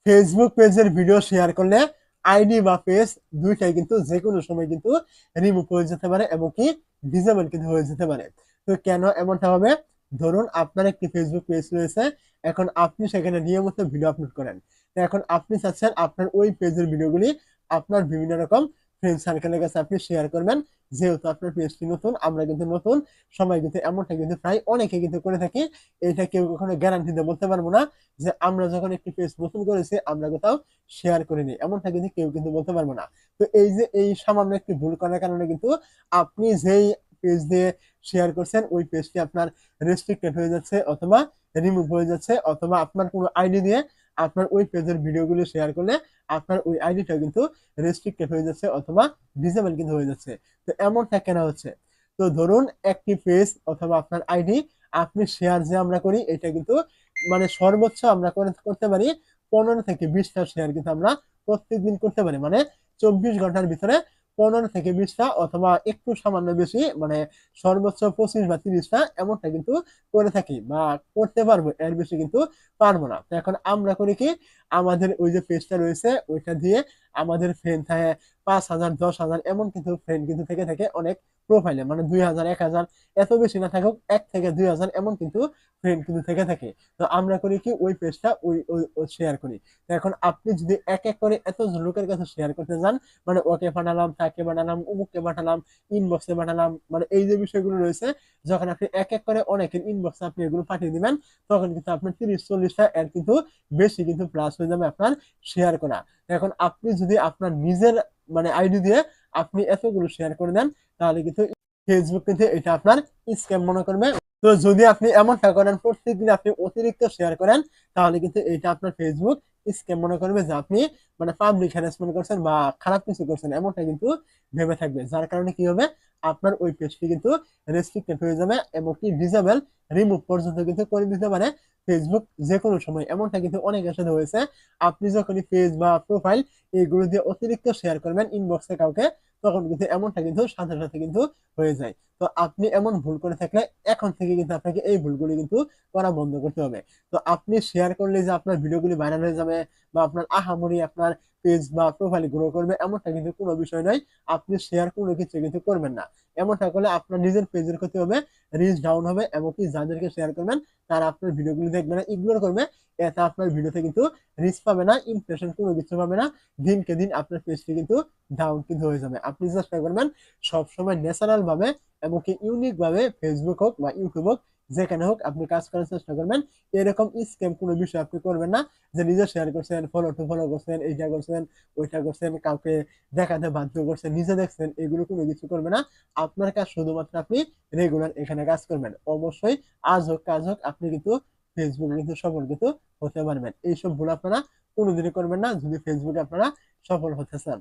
Facebook পেজের video share করলে ID বা পেজ দুইটাই কিন্তু যে কোনো সময় কিন্তু রিমুভ হয়ে যেতে পারে এবং কি ডিসেবল কিন্তু হয়ে যেতে পারে। তো কেন এমনটা হবে? ধরুন আপনার একটি ফেসবুক পেজ রয়েছে, এখন আপনি সেখানে নিয়মিত ভিডিও আপলোড করেন। তো এখন আপনি চাচ্ছেন আপনার ওই পেজের ভিডিওগুলি আপনার বিভিন্ন রকম ফ্রেন্ড সার্কেলের কাছে আপনি শেয়ার করবেন। যেহেতু আপনার পেজটি নতুন, আমরা কিন্তু নতুন, সবাই কিন্তু এমনটা কিন্তু প্রায় অনেকে কিন্তু করে থাকি। এটা কেউ কখনো গ্যারান্টি দিয়ে বলতে পারবো না যে আমরা যখন একটি পেজ নতুন করেছি আমরা কোথাও শেয়ার করিনি, এমনটা কিন্তু কেউ কিন্তু বলতে পারবো না। তো এই যে এই সামান্য একটি ভুল করার কারণে কিন্তু আপনি যেই পেজ দিয়ে শেয়ার করছেন ওই পেজটি আপনার রেস্ট্রিক্টেড হয়ে যাচ্ছে, অথবা রিমুভ হয়ে যাচ্ছে, অথবা আপনার কোনো আইডি দিয়ে আপনার ওই পেজের ভিডিওগুলো শেয়ার করলে আপনার ওই আইডিটা কিন্তু রেস্ট্রিক্টেড হয়ে যাচ্ছে, অথবা ডিসেবল কিন্তু হয়ে যাচ্ছে। তো এমনটা কেন হচ্ছে? তো ধরুন একটি পেজ অথবা আপনার আইডি আপনি শেয়ার যে আমরা করি এটা কিন্তু মানে সর্বোচ্চ আমরা করতে পারি 15 থেকে 20টা শেয়ার কিন্তু আমরা প্রত্যেকদিন করতে পারি, মানে 24 ঘন্টার ভিতরে 15 থেকে 20টা, অথবা একটু সামান্য বেশি মানে সর্বোচ্চ 25 বা 30টা এমনটা কিন্তু করে থাকি বা করতে পারবো, এর বেশি কিন্তু পারবো না। তো এখন আমরা করি কি, আমাদের ওই যে পেজটা রয়েছে ওইটা দিয়ে আমাদের ফ্রেন্ড থাকে 5,000 10,000 এমন কিন্তু ফ্রেন্ড কিন্তু থেকে থাকে অনেক প্রোফাইলে, মানে 2,000 1,000 এত বেশি না থাকুক 1 থেকে 2,000 এমন কিন্তু ফ্রেন্ড কিন্তু থেকে থাকে। তো আমরা করি কি ওই পেজটা ওই শেয়ার করি। তো এখন আপনি যদি এক এক করে এত লোকের কাছে শেয়ার করতে যান, মানে ওকে পাঠালাম, তাকে পাঠালাম, অমুককে পাঠালাম, ইনবক্সে পাঠালাম, মানে এই যে বিষয়গুলো রয়েছে, যখন আপনি এক এক করে অনেকের ইনবক্সে আপনি এগুলো পাঠিয়ে দিবেন, তখন কিন্তু আপনার 30 40টা এর কিন্তু বেশি কিন্তু প্লাস হয়ে যাবে আপনার শেয়ার করা। এখন আপনি যদি আপনার নিজের মানে আইডি দিয়ে আপনি এতগুলো শেয়ার করে দেন, তাহলে কিন্তু ফেসবুক কিন্তু এটা আপনার স্ক্যাম মনে করবে। তো যদি আপনি এমনটা করেন প্রত্যেকদিন আপনি অতিরিক্ত শেয়ার করেন, তাহলে কিন্তু এটা আপনার ফেসবুক স্ক্যাম মনে করবে যে আপনি মানে পাবলিক হ্যারাসমেন্ট করছেন বা খারাপ কিছু করছেন, এমনটা কিন্তু ভেবে থাকবে। যার কারণে কি হবে, আপনার ওই পেজটি কিন্তু রেস্ট্রিক্টেড হয়ে যাবে এবং কি ডিসেবল রিমুভ পর্যন্ত কিন্তু করে দিতে পারে ফেসবুক যে কোনো সময়। এমনটা কিন্তু অনেকের সাথে হয়েছে। আপনি যখনই পেজ বা প্রোফাইল এইগুলো দিয়ে অতিরিক্ত শেয়ার করবেন ইনবক্সে কাউকে, তখন কিন্তু এমনটা কিন্তু সাথে সাথে কিন্তু হয়ে যায়। তো আপনি এমন ভুল করে থাকলে এখন থেকে কিন্তু আপনাকে এই ভুলগুলি কিন্তু করা বন্ধ করতে হবে। তো আপনি শেয়ার করলে যে আপনার ভিডিওগুলি ভাইরাল হয়ে যাবে বা আপনার আহামরি আপনার পেজ বা প্রোফাইল গ্রো করবে, এমনটা কিন্তু কোনো বিষয় নয়। আপনি শেয়ার কোনো কিছু কিন্তু করবেন না। এমনটা করলে আপনার নিজের পেজের ক্ষতি হবে, রিচ ডাউন হবে, এমনকি যাদেরকে শেয়ার করবেন তারা আপনার ভিডিওগুলি দেখবে না, ইগনোর করবে। এতে আপনার ভিডিওতে কিন্তু রিচ পাবে না, ইমপ্রেশন কোনো কিছু পাবে না। দিনকে দিন আপনার পেজটি কিন্তু ডাউন কিন্তু হয়ে যাবে। আপনি চেষ্টা করবেন সবসময় ন্যাচারাল ভাবে এমনকি ইউনিক ভাবে ফেসবুক হোক বা ইউটিউব হোক যেখানে হোক আপনি কাজ করার চেষ্টা করবেন। এরকম স্ক্যাম কোনো বিষয় আপনি করবেন না, যে নিজে শেয়ার করছেন, ফলো টু ফলো করছেন, এইটা করছেন, ওইটা করছেন, কাউকে দেখাতে বাধ্য করছেন, নিজে দেখছেন, এগুলো কোনো কিছু করবে না। আপনার কাজ শুধুমাত্র আপনি রেগুলার এখানে কাজ করবেন। অবশ্যই আজ হোক কাজ হোক আপনি কিন্তু ফেসবুকে কিন্তু সফল কিন্তু হতে পারবেন। এইসব ভুল আপনারা কোনোদিনই করবেন না যদি ফেসবুকে আপনারা সফল হতে চান।